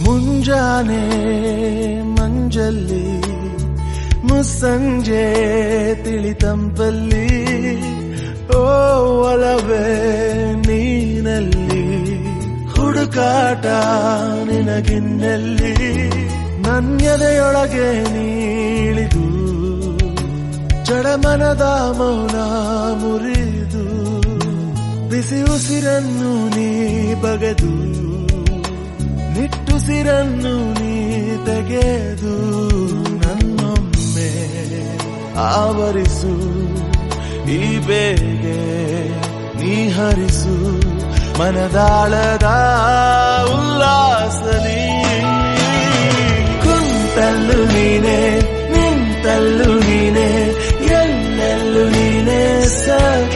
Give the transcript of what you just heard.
ಮುಂಜಾನೆ ಮಂಜಲ್ಲಿ ಮುಸ್ಸಂಜೆ ತಿಳಿತಂಪಲ್ಲಿ ಓ ಒಲವೇ ನೀನಲ್ಲಿ ಹುಡುಕಾಟ ನಿನಗಿನ್ನಲ್ಲಿ ನನ್ಯದೆಯೊಳಗೆ ನೀಳಿದು ಜಡಮನದ ಮೌನ ಮುರಿದು ಬಿಸಿ ಉಸಿರನ್ನು ನೀ ಬಗೆದು ನಿಟ್ಟುಸಿರನ್ನು ನೀ ತೆಗೆದು ನನ್ನೊಮ್ಮೆ ಆವರಿಸು ಈ ಬೇಗೆ ನೀ ಹರಿಸು ಮನದಾಳದ ಉಲ್ಲಾಸಲಿ ಕುಂತಲ್ಲು ನೀನೆ ನಿಂತಲ್ಲು ನೀನೆ ಎಲ್ಲೆಲ್ಲೂ ನೀನೆ ಸಖಿ